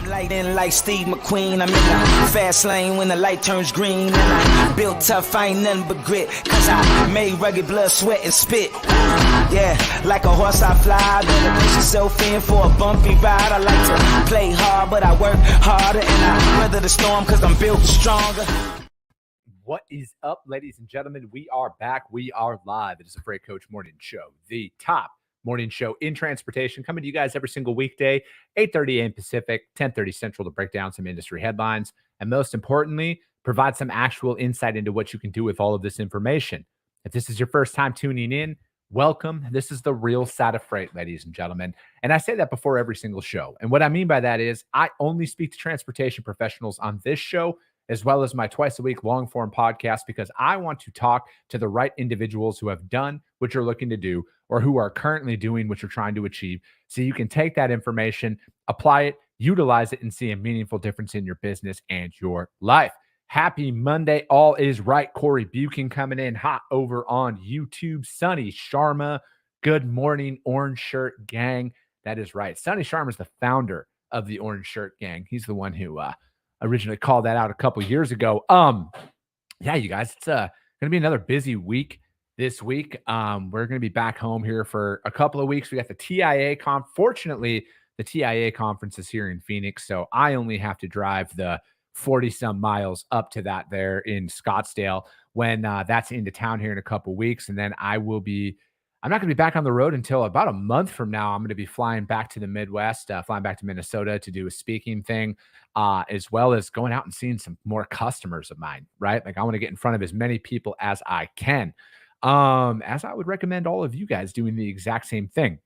Lighting like Steve McQueen. I'm in the fast lane when the light turns green. And I built tough, I ain't nothing but grit. Cause I made rugged blood, sweat, and spit. Yeah, like a horse I fly. Better push yourself in for a bumpy ride. I like to play hard, but I work harder. And I weather the storm cause I'm built stronger. What is up, ladies and gentlemen? We are back. We are live. It is a Freight Coach Morning Show, the top morning show in transportation, coming to you guys every single weekday, 8:30 a.m. Pacific, 10:30 Central, to break down some industry headlines, and most importantly, provide some actual insight into what you can do with all of this information. If this is your first time tuning in, welcome. This is the real side of freight, ladies and gentlemen. And I say that before every single show. And what I mean by that is I only speak to transportation professionals on this show, as well as my twice a week long form podcast, because I want to talk to the right individuals who have done what you're looking to do or who are currently doing what you're trying to achieve. So you can take that information, apply it, utilize it, and see a meaningful difference in your business and your life. Happy Monday. All is right. Corey Buchan coming in hot over on YouTube. Sonny Sharma. Good morning, Orange Shirt Gang. That is right. Sonny Sharma is the founder of the Orange Shirt Gang. He's the one who originally called that out a couple years ago. Yeah, you guys, it's going to be another busy week this week. We're going to be back home here for a couple of weeks. We got the TIA Fortunately, the TIA conference is here in Phoenix, so I only have to drive the 40-some miles up to that there in Scottsdale when that's into town here in a couple of weeks. And then I'm not going to be back on the road until about a month from now. I'm going to be flying back to the Midwest, flying back to Minnesota to do a speaking thing, as well as going out and seeing some more customers of mine, right? Like I want to get in front of as many people as I can, as I would recommend all of you guys doing the exact same thing.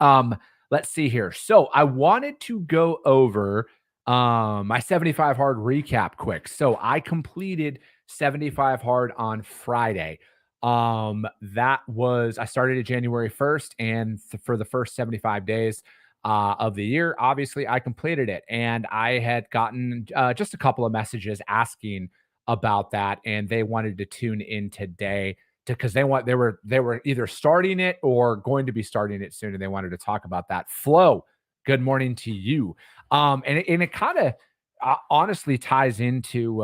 Let's see here. So I wanted to go over my 75 hard recap quick. So I completed 75 hard on Friday. I started at January 1st, and for the first 75 days of the year, obviously I completed it, and I had gotten just a couple of messages asking about that, and they wanted to tune in today because they were either starting it or going to be starting it soon, and they wanted to talk about that. Flo, good morning to you. And it kind of honestly ties into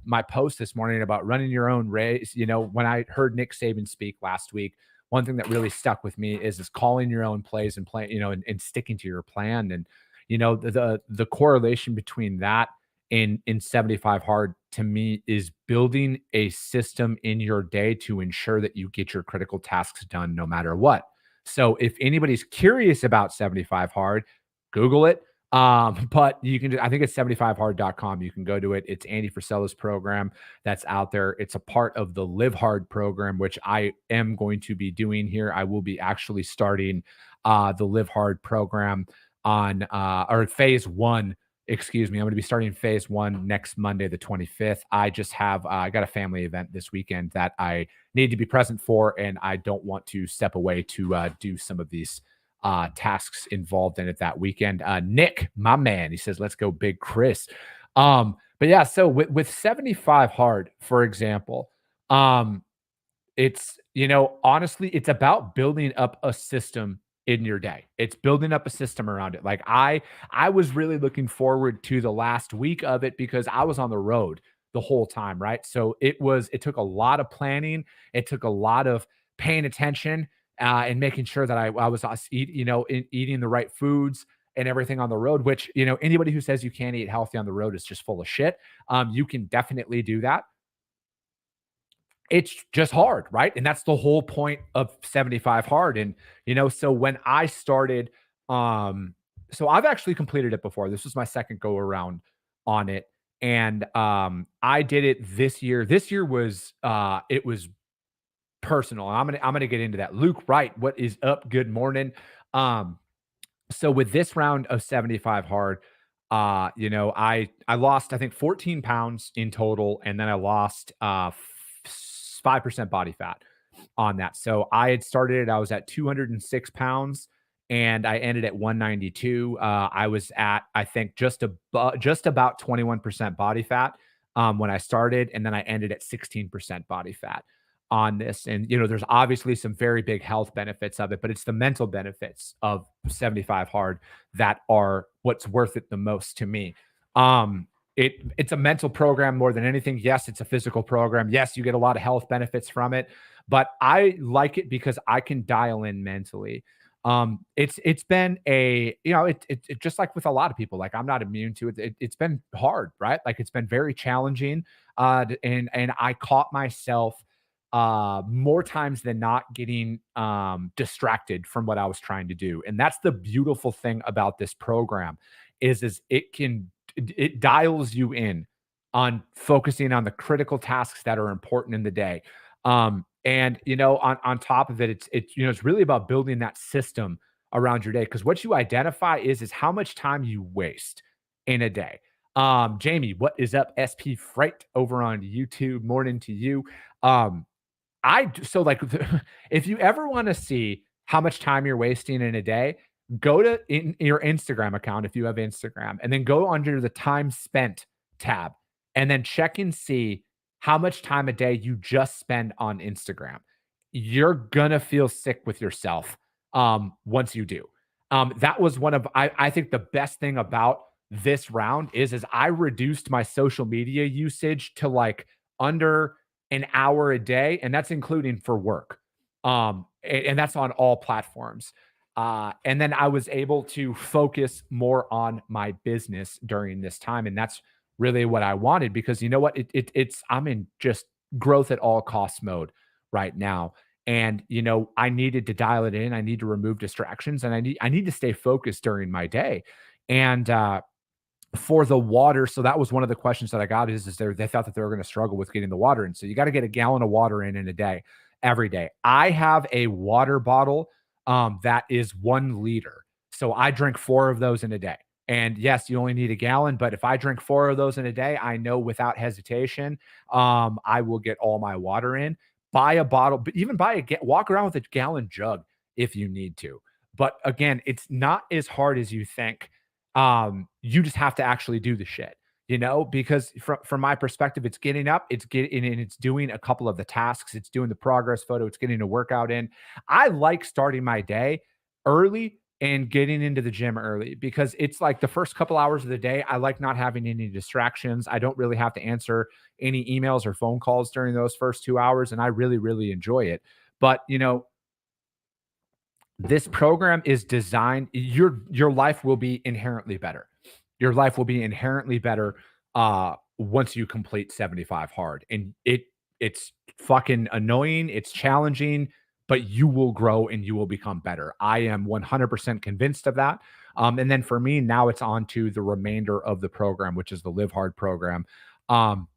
my post this morning about running your own race. You know, when I heard Nick Saban speak last week, one thing that really stuck with me is calling your own plays and play, and sticking to your plan. And, the correlation between that in 75 hard to me is building a system in your day to ensure that you get your critical tasks done no matter what. So if anybody's curious about 75 hard, Google it. But you can I think it's 75hard.com. You can go to it. It's Andy Frisella's program that's out there. It's a part of the Live Hard program, which I am going to be doing here. I will be actually starting the Live Hard program on or phase one. Excuse me. I'm going to be starting phase one next Monday, the 25th. I just have I got a family event this weekend that I need to be present for, and I don't want to step away to do some of these tasks involved in it that weekend. Nick, my man, he says, let's go Big Chris. But yeah, so with 75 hard, for example, it's, honestly, it's about building up a system in your day. It's building up a system around it. Like I was really looking forward to the last week of it because I was on the road the whole time, right? So it took a lot of planning. It took a lot of paying attention and making sure that I was eating the right foods and everything on the road, which, anybody who says you can't eat healthy on the road is just full of shit. You can definitely do that. It's just hard, right? And that's the whole point of 75 hard. And, so when I started, so I've actually completed it before. This was my second go around on it. And I did it this year. This year was, it was personal. I'm gonna get into that. Luke Wright, what is up? Good morning. So with this round of 75 hard, I lost, I think, 14 pounds in total, and then I lost 5% body fat on that. So I had started it, I was at 206 pounds, and I ended at 192. I was at, I think, just about 21% body fat when I started, and then I ended at 16% body fat on this. And, there's obviously some very big health benefits of it, but it's the mental benefits of 75 hard that are what's worth it the most to me. It's a mental program more than anything. Yes, it's a physical program. Yes, you get a lot of health benefits from it, but I like it because I can dial in mentally. It's been a, it just like with a lot of people, like I'm not immune to it. It's been hard, right? Like it's been very challenging. And I caught myself more times than not getting distracted from what I was trying to do. And that's the beautiful thing about this program is it dials you in on focusing on the critical tasks that are important in the day. And on top of it, it's really about building that system around your day. Because what you identify is how much time you waste in a day. Jamie, what is up? SP Freight over on YouTube. Morning to you. So like if you ever want to see how much time you're wasting in a day, go to in your Instagram account if you have Instagram, and then go under the time spent tab and then check and see how much time a day you just spend on Instagram. You're gonna feel sick with yourself once you do. That was one of I think the best thing about this round is I reduced my social media usage to like under an hour a day, and that's including for work. And that's on all platforms. And then I was able to focus more on my business during this time, and that's really what I wanted because you know what? It's I'm in just growth at all costs mode right now, and I needed to dial it in. I need to remove distractions, and I need to stay focused during my day. And for the water, so that was one of the questions that I got is they thought that they were going to struggle with getting the water in. So you got to get a gallon of water in a day, every day. I have a water bottle that is 1 liter. So I drink 4 of those in a day. And yes, you only need a gallon, but if I drink 4 of those in a day, I know without hesitation, I will get all my water in. Buy a bottle, but even walk around with a gallon jug if you need to. But again, it's not as hard as you think. You just have to actually do the shit, because from my perspective, it's getting up, it's getting and it's doing a couple of the tasks, it's doing the progress photo, it's getting a workout in. I like starting my day early and getting into the gym early because it's like the first couple hours of the day, I like not having any distractions. I don't really have to answer any emails or phone calls during those first 2 hours, and I really, really enjoy it. But this program is designed, your life will be inherently better. Your life will be inherently better once you complete 75 hard. And it's fucking annoying, it's challenging, but you will grow and you will become better. I am 100% convinced of that. And then for me, now it's on to the remainder of the program, which is the Live Hard program. Um,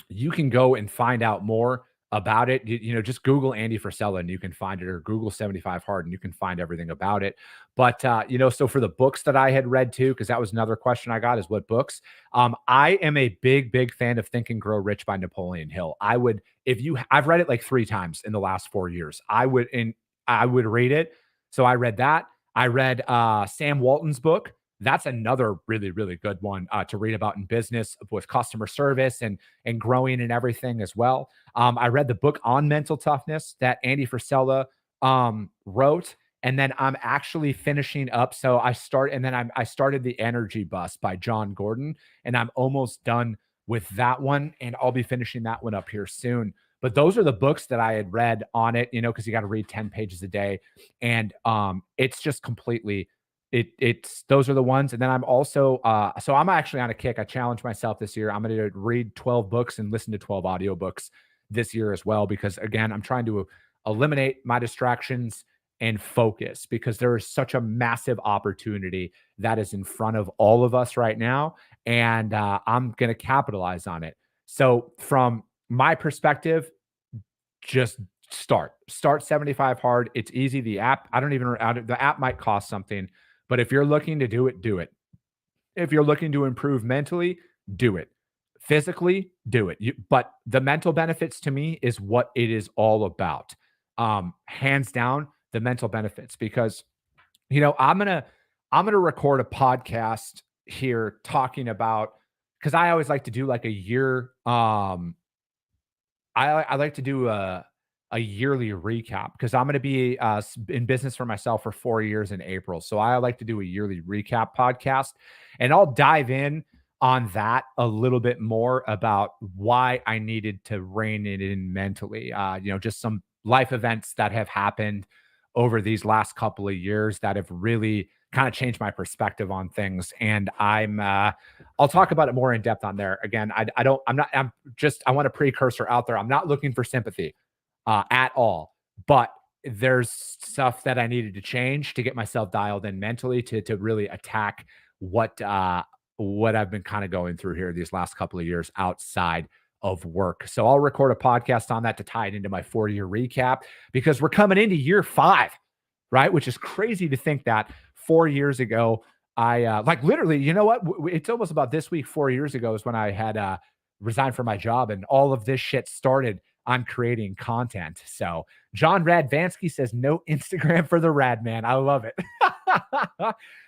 you can go and find out more about it. Just Google Andy Frisella and you can find it, or Google 75 Hard and you can find everything about it. But, so for the books that I had read too, because that was another question I got is what books. I am a big, big fan of Think and Grow Rich by Napoleon Hill. I've read it like 3 times in the last 4 years. I would read it. So I read that. I read Sam Walton's book. That's another really, really good one to read about in business with customer service and growing and everything as well. I read the book on mental toughness that Andy Frisella wrote, and then I'm actually finishing up. So I started The Energy Bus by John Gordon, and I'm almost done with that one, and I'll be finishing that one up here soon. But those are the books that I had read on it, because you got to read 10 pages a day, and it's just completely it's those are the ones. And then I'm also so I'm actually on a kick. I challenged myself this year. I'm going to read 12 books and listen to 12 audiobooks this year as well, because again, I'm trying to eliminate my distractions and focus, because there is such a massive opportunity that is in front of all of us right now, and I'm going to capitalize on it. So from my perspective, just start 75 hard. It's easy. The app, the app might cost something, but if you're looking to do it, do it. If you're looking to improve mentally, do it. Physically, do it. But the mental benefits to me is what it is all about. Hands down, the mental benefits, because I'm gonna record a podcast here talking about, because I always like to do like a year. I like to do a a yearly recap because I'm going to be in business for myself for 4 years in April. So I like to do a yearly recap podcast, and I'll dive in on that a little bit more about why I needed to rein it in mentally. Just some life events that have happened over these last couple of years that have really kind of changed my perspective on things. And I'll talk about it more in depth on there. Again, I want a precursor out there. I'm not looking for sympathy at all. But there's stuff that I needed to change to get myself dialed in mentally to really attack what I've been kind of going through here these last couple of years outside of work. So I'll record a podcast on that to tie it into my 4-year recap because we're coming into year 5, right? Which is crazy to think that 4 years ago, I like literally, you know what? It's almost about this week, 4 years ago is when I had resigned from my job and all of this shit started on creating content. So John Radvansky says no Instagram for the Rad Man. I love it.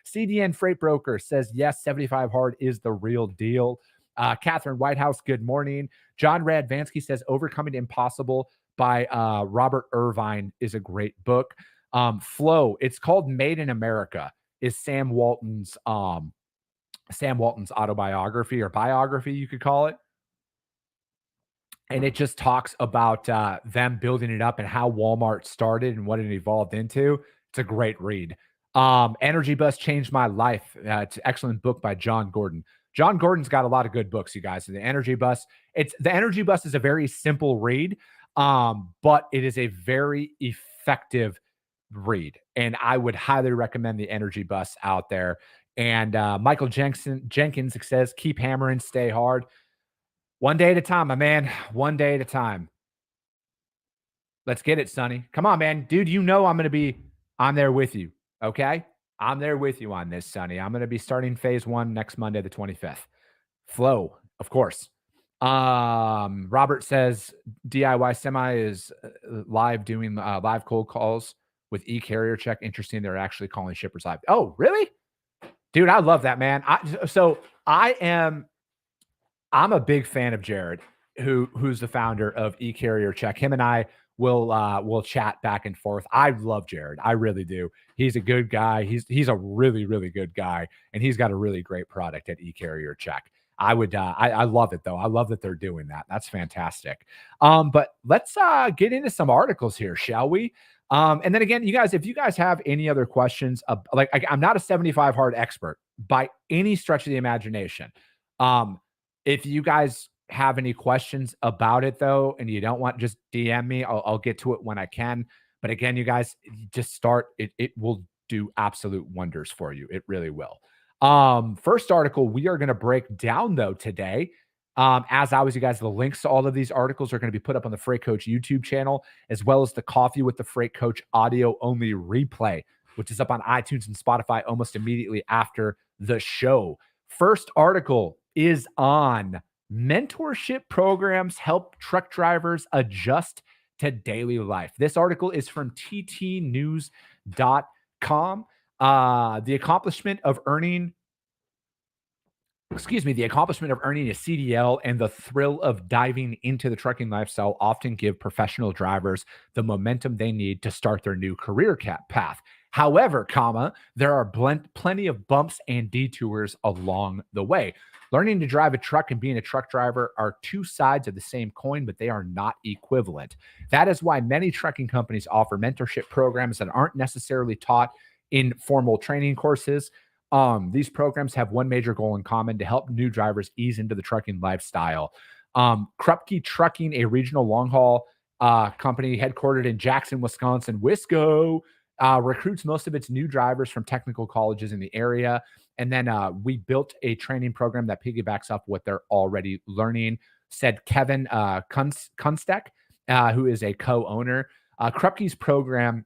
CDN Freight Broker says yes, 75 hard is the real deal. Catherine Whitehouse, good morning. John Radvansky says Overcoming Impossible by Robert Irvine is a great book. Flow, it's called Made in America, is Sam Walton's autobiography or biography, you could call it. And it just talks about them building it up and how Walmart started and what it evolved into. It's a great read. Energy Bus Changed My Life. It's an excellent book by John Gordon. John Gordon's got a lot of good books, you guys. The Energy Bus is a very simple read, but it is a very effective read. And I would highly recommend the Energy Bus out there. And Michael Jenkins says, keep hammering, stay hard. One day at a time, my man. One day at a time. Let's get it, Sonny. Come on, man. Dude, I'm there with you. Okay? I'm there with you on this, Sonny. I'm going to be starting phase 1 next Monday, the 25th. Flow, of course. Robert says DIY Semi is live doing live cold calls with e-carrier check. Interesting. They're actually calling shippers live. Oh, really? Dude, I love that, man. I'm a big fan of Jared, who's the founder of eCarrier Check. Him and I will chat back and forth. I love Jared. I really do. He's a good guy. He's a really, really good guy, and he's got a really great product at eCarrier Check. I love it though. I love that they're doing that. That's fantastic. But let's get into some articles here, shall we? And then again, you guys, if you guys have any other questions, I'm not a 75 hard expert by any stretch of the imagination. If you guys have any questions about it though, and you don't want, just DM me. I'll get to it when I can. But again, you guys just start. It will do absolute wonders for you. It really will. First article we are going to break down though today. As always, you guys, the links to all of these articles are going to be put up on the Freight Coach YouTube channel, as well as the Coffee with the Freight Coach audio only replay, which is up on iTunes and Spotify almost immediately after the show. First article is on mentorship programs help truck drivers adjust to daily life. This article is from ttnews.com. The accomplishment of earning a CDL and the thrill of diving into the trucking lifestyle often give professional drivers the momentum they need to start their new career path. However, there are plenty of bumps and detours along the way. Learning to drive a truck and being a truck driver are two sides of the same coin, but they are not equivalent. That is why many trucking companies offer mentorship programs that aren't necessarily taught in formal training courses. These programs have one major goal in common: to help new drivers ease into the trucking lifestyle. Krupke Trucking, a regional long haul company headquartered in Jackson, Wisconsin, recruits most of its new drivers from technical colleges in the area. And then we built a training program that piggybacks off what they're already learning, said Kevin Kunstek, who is a co-owner. Krupke's program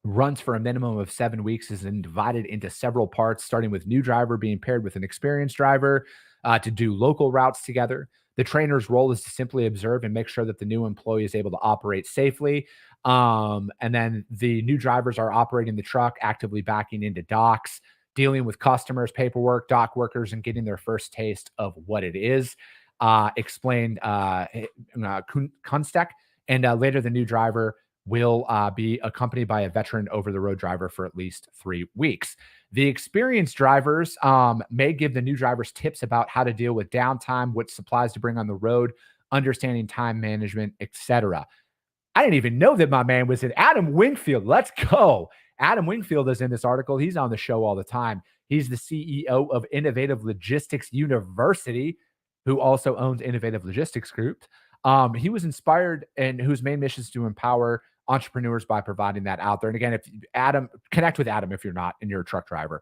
runs for a minimum of 7 weeks, is then divided into several parts, starting with new driver being paired with an experienced driver to do local routes together. The trainer's role is to simply observe and make sure that the new employee is able to operate safely. And then the new drivers are operating the truck, actively backing into docks, dealing with customers, paperwork, dock workers, and getting their first taste of what it is. Explained Kunstek. And later, the new driver will be accompanied by a veteran over-the-road driver for at least 3 weeks. The experienced drivers may give the new drivers tips about how to deal with downtime, what supplies to bring on the road, understanding time management, etc. I didn't even know that my man was in Adam Wingfield. Let's go. Adam Wingfield is in this article. He's on the show all the time. He's the CEO of Innovative Logistics University, who also owns Innovative Logistics Group. He was inspired and whose main mission is to empower entrepreneurs by providing that out there. And again, if Adam, connect with Adam if you're not and you're a truck driver.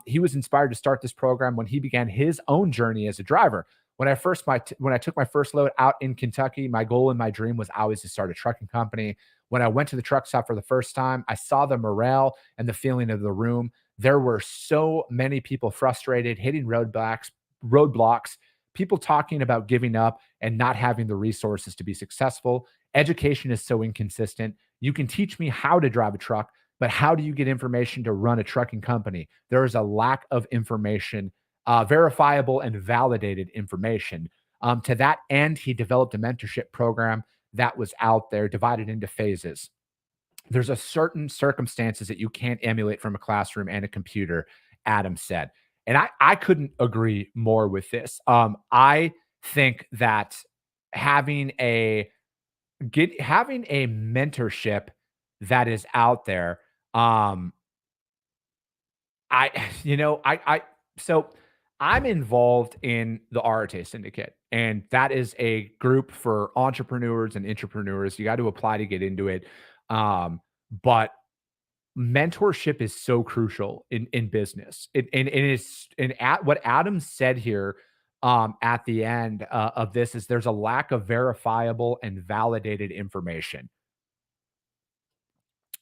He was inspired to start this program when he began his own journey as a driver. When I took my first load out in Kentucky, my goal and my dream was always to start a trucking company. When I went to the truck stop for the first time, I saw the morale and the feeling of the room. There were so many people frustrated, hitting roadblocks, people talking about giving up and not having the resources to be successful. Education is so inconsistent. You can teach me how to drive a truck, but how do you get information to run a trucking company? There is a lack of information, verifiable and validated information. To that end, he developed a mentorship program that was out there, divided into phases. There's a certain circumstances that you can't emulate from a classroom and a computer, Adam said. And I couldn't agree more with this. I think that having a mentorship that is out there, so I'm involved in the RTA Syndicate, and that is a group for entrepreneurs and intrapreneurs. You got to apply to get into it. But mentorship is so crucial in business. What Adam said here at the end of this is there's a lack of verifiable and validated information.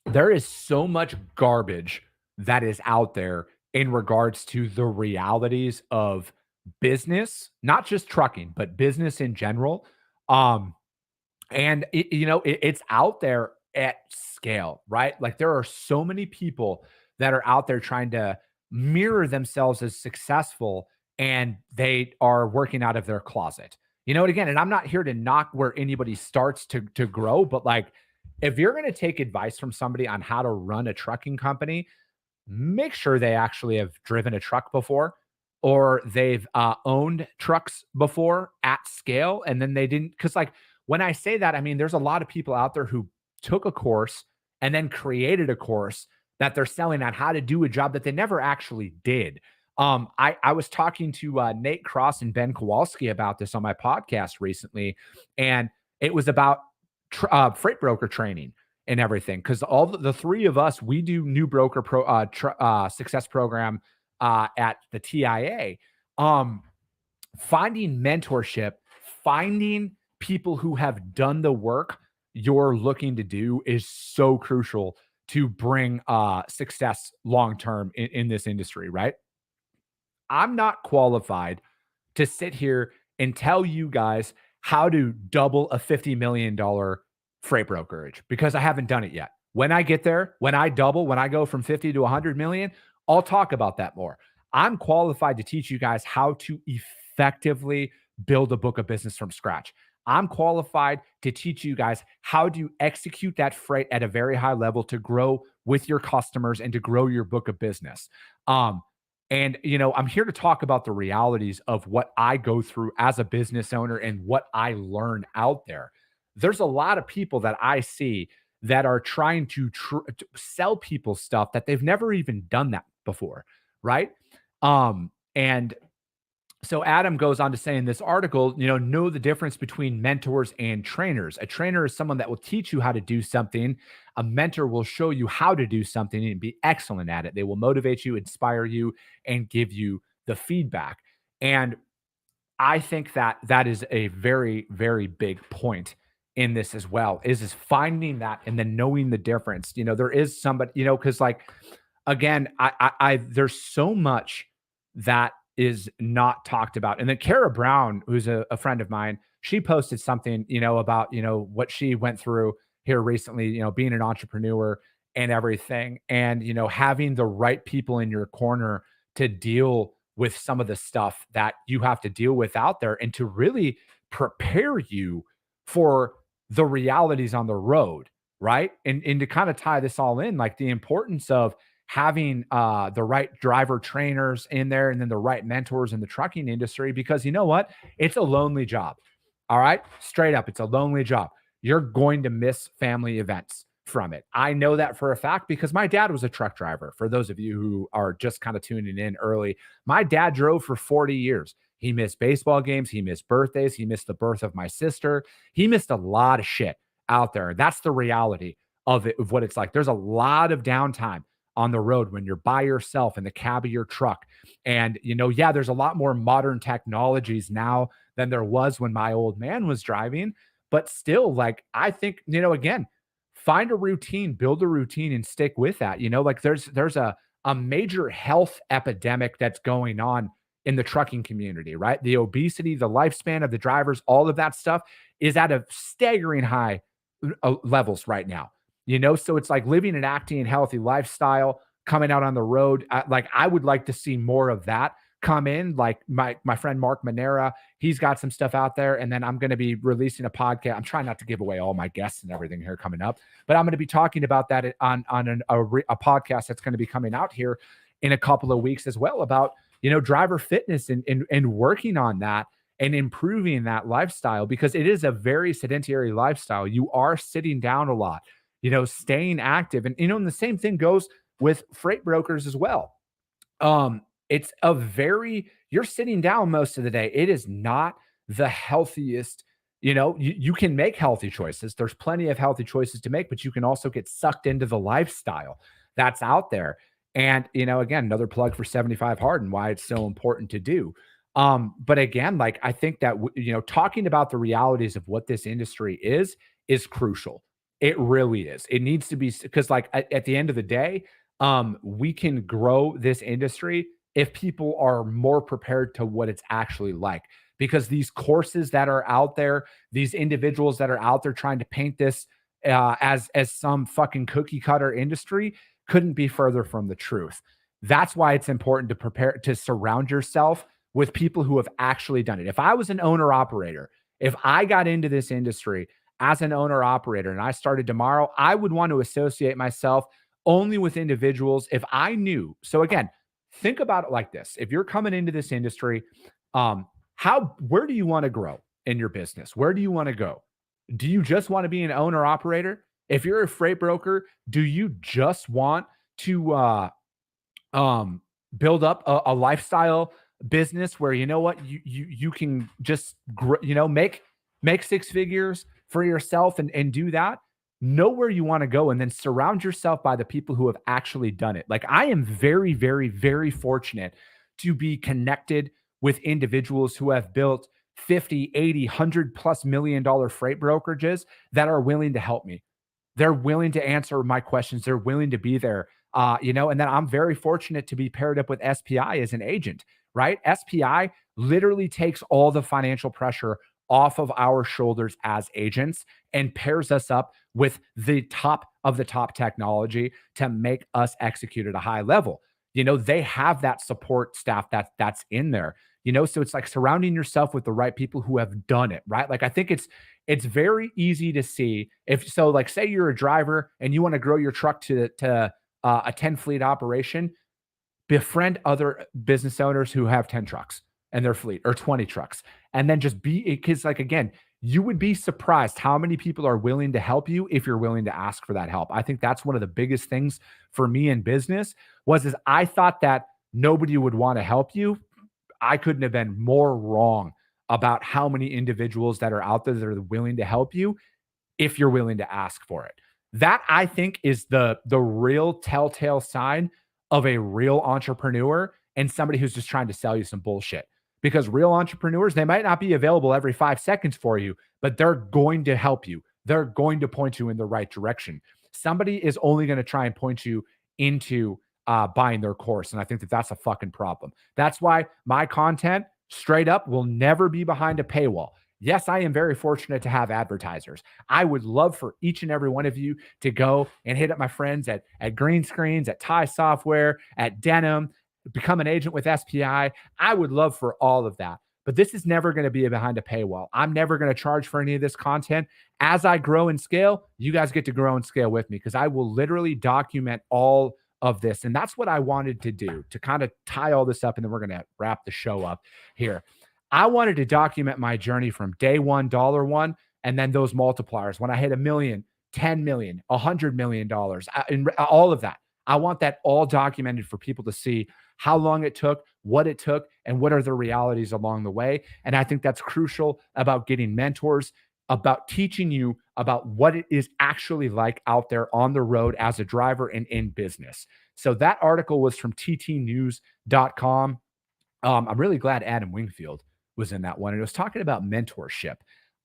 There is so much garbage that is out there in regards to the realities of business, not just trucking, but business in general. It's out there at scale, right? Like there are so many people that are out there trying to mirror themselves as successful and they are working out of their closet. And I'm not here to knock where anybody starts to grow, but like if you're going to take advice from somebody on how to run a trucking company, make sure they actually have driven a truck before or they've owned trucks before at scale. And then they didn't, because like when I say that, I mean, there's a lot of people out there who took a course and then created a course that they're selling on how to do a job that they never actually did. I was talking to Nate Cross and Ben Kowalski about this on my podcast recently, and it was about freight broker training and everything. Because all the three of us, we do new broker success program at the TIA. Finding mentorship, finding people who have done the work you're looking to do is so crucial to bring success long-term in this industry, right? I'm not qualified to sit here and tell you guys how to double a $50 million freight brokerage because I haven't done it yet. When I get there, when I go from 50 to 100 million, I'll talk about that more. I'm qualified to teach you guys how to effectively build a book of business from scratch. I'm qualified to teach you guys how to execute that freight at a very high level to grow with your customers and to grow your book of business. I'm here to talk about the realities of what I go through as a business owner and what I learn out there. There's a lot of people that I see that are trying to sell people stuff that they've never even done that before, right? And so Adam goes on to say in this article, know the difference between mentors and trainers. A trainer is someone that will teach you how to do something. A mentor will show you how to do something and be excellent at it. They will motivate you, inspire you, and give you the feedback. And I think that is a very, very big point in this as well, is finding that and then knowing the difference. There is somebody, because like, again, I there's so much that is not talked about. And then Kara Brown, who's a friend of mine, she posted something, about, what she went through here recently, being an entrepreneur and everything. And, having the right people in your corner to deal with some of the stuff that you have to deal with out there and to really prepare you for the realities on the road, right? And to kind of tie this all in, like the importance of having the right driver trainers in there and then the right mentors in the trucking industry, because you know what? It's a lonely job. All right. Straight up, it's a lonely job. You're going to miss family events from it. I know that for a fact because my dad was a truck driver. For those of you who are just kind of tuning in early, my dad drove for 40 years. He missed baseball games. He missed birthdays. He missed the birth of my sister. He missed a lot of shit out there. That's the reality of it, of what it's like. There's a lot of downtime on the road when you're by yourself in the cab of your truck. And, yeah, there's a lot more modern technologies now than there was when my old man was driving. But still, like, I think, again, find a routine, build a routine and stick with that. Like there's a major health epidemic that's going on in the trucking community, right? The obesity, the lifespan of the drivers, all of that stuff is at a staggering high levels right now. So it's like living an active and healthy lifestyle, coming out on the road. I would like to see more of that come in. Like my friend Mark Manera, he's got some stuff out there, and then I'm going to be releasing a podcast. I'm trying not to give away all my guests and everything here coming up, but I'm going to be talking about that on a podcast that's going to be coming out here in a couple of weeks as well, about driver fitness and working on that and improving that lifestyle, because it is a very sedentary lifestyle. You are sitting down a lot, staying active, and and the same thing goes with freight brokers as well. It's you're sitting down most of the day. It is not the healthiest. You can make healthy choices. There's plenty of healthy choices to make, but you can also get sucked into the lifestyle that's out there. And, again, another plug for 75 Hard and why it's so important to do. But again, like, I think that, talking about the realities of what this industry is crucial. It really is. It needs to be, because like at the end of the day, we can grow this industry if people are more prepared to what it's actually like. Because these courses that are out there, these individuals that are out there trying to paint this as some fucking cookie cutter industry couldn't be further from the truth. That's why it's important to prepare, to surround yourself with people who have actually done it. If I was an owner operator, if I got into this industry as an owner operator and I started tomorrow, I would want to associate myself only with individuals if I knew. So again, think about it like this. If you're coming into this industry, where do you want to grow in your business? Where do you want to go? Do you just want to be an owner operator? If you're a freight broker, do you just want to build up a lifestyle business where you can just make six figures for yourself and do that? Know where you want to go, and then surround yourself by the people who have actually done it. Like, I am very, very, very fortunate to be connected with individuals who have built 50, 80, $100+ million freight brokerages that are willing to help me. They're willing to answer my questions. They're willing to be there, and then I'm very fortunate to be paired up with SPI as an agent, right? SPI literally takes all the financial pressure off of our shoulders as agents and pairs us up with the top of the top technology to make us execute at a high level. They have that support staff that's in there, so it's like surrounding yourself with the right people who have done it, right? Like, I think it's very easy to see like, say you're a driver and you want to grow your truck to a 10 fleet operation, befriend other business owners who have 10 trucks in their fleet or 20 trucks. And then just because, like, again, you would be surprised how many people are willing to help you if you're willing to ask for that help. I think that's one of the biggest things for me in business is I thought that nobody would want to help you. I couldn't have been more wrong about how many individuals that are out there that are willing to help you if you're willing to ask for it. That, I think, is the real telltale sign of a real entrepreneur and somebody who's just trying to sell you some bullshit. Because real entrepreneurs, they might not be available every 5 seconds for you, but they're going to help you. They're going to point you in the right direction. Somebody is only going to try and point you into buying their course. And I think that's a fucking problem. That's why my content, straight up, will never be behind a paywall. Yes, I am very fortunate to have advertisers. I would love for each and every one of you to go and hit up my friends at Green Screens, at Tie Software, at Denim, become an agent with SPI. I would love for all of that. but this is never going to be behind a paywall. I'm never going to charge for any of this content. As I grow and scale, you guys get to grow and scale with me because I will literally document all of this. And that's what I wanted to do to kind of tie all this up. And then we're going to wrap the show up here. I wanted to document my journey from day one, dollar one, and then those multipliers. When I hit $1 million, 10 million, $100 million, and all of that. I want that all documented for people to see how long it took, what it took, and what are the realities along the way. And I think that's crucial about getting mentors, about teaching you about what it is actually like out there on the road as a driver and in business. So that article was from ttnews.com. I'm really glad Adam Wingfield was in that one. And it was talking about mentorship.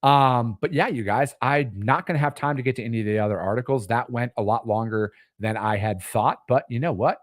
But yeah, you guys, I'm not going to have time to get to any of the other articles. That went a lot longer than I had thought. But you know what?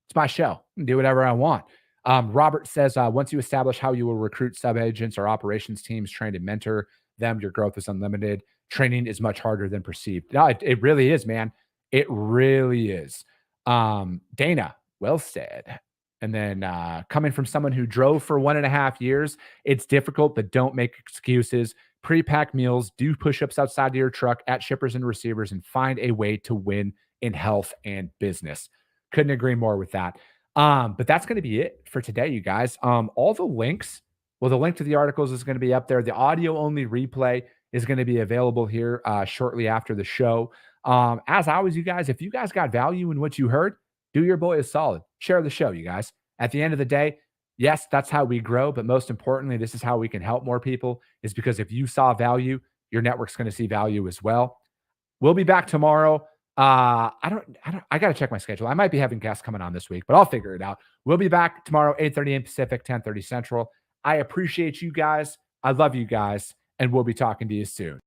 It's my show. I can do whatever I want. Robert says, once you establish how you will recruit sub-agents or operations teams, train and mentor them, your growth is unlimited. Training is much harder than perceived. No, it really is, man. It really is. Dana, well said. And then coming from someone who drove for 1.5 years, it's difficult, but don't make excuses. Pre-pack meals, do push-ups outside of your truck at shippers and receivers, and find a way to win in health and business. Couldn't agree more with that. But that's going to be it for today, you guys. All the links, well, the link to the articles is going to be up there. The audio-only replay is going to be available here shortly after the show. As always, you guys, if you guys got value in what you heard, do your boy a solid. Share the show, you guys. At the end of the day, yes, that's how we grow. But most importantly, this is how we can help more people, is because if you saw value, your network's going to see value as well. We'll be back tomorrow. I got to check my schedule. I might be having guests coming on this week, but I'll figure it out. We'll be back tomorrow, 8:30 a.m. Pacific, 10:30 Central. I appreciate you guys. I love you guys, and we'll be talking to you soon.